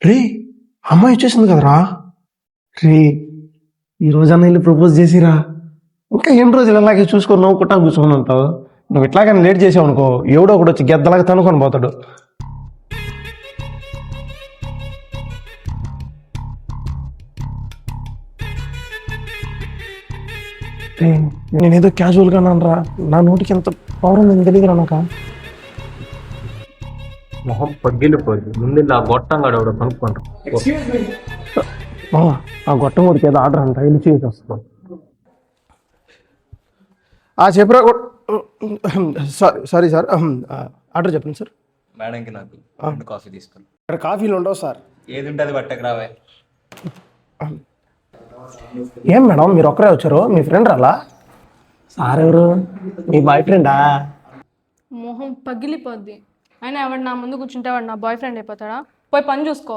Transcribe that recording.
రే అమ్మాయి వచ్చేసింది కదరా. రే ఈ రోజన్నా వెళ్ళి ప్రపోజ్ చేసిరా. ఇంకా ఎన్ని రోజులు అలాగే చూసుకొని నవ్వుకుంటా కూర్చొని ఉంటావు. నువ్వు ఇట్లాగని లేట్ చేసావు అనుకో, ఎవడో ఒకటి వచ్చి గెద్దలాగా తనుకొని పోతాడు. నేనేదో క్యాజువల్గా అన్నానురా, నా నోటికి ఎంత పవర్ ఉందని తెలియదురా నాకు. మొహం పగిలిపోయింది. ముందు నా గొట్టంగాడు ఎవడో కనుక్కుంటాం. ఆ గొట్టం కొడికి ఏదో ఆర్డర్ అంట, వెళ్ళి చేసి వస్తాను. చెప్పురా. సారీ సార్, ఆర్డర్ చెప్పండి సార్. మేడంకి నాకు 2 కాఫీ తీసుకుని. ఇక్కడ కాఫీలు ఉండవు సార్. ఏది ఉంటుంది బట్టకు రావే. ఏం మేడం మీరు ఒక్కరే వచ్చారు, మీ ఫ్రెండ్ రాలా? సార్ ఎవరు? మీ బాయ్ ఫ్రెండా? మొహం పగిలిపోద్ది. అయినా ఎవడు నా ముందు కూర్చుంటే వాడు నా బాయ్ ఫ్రెండ్ అయిపోతాడా? పోయి పని చూసుకో.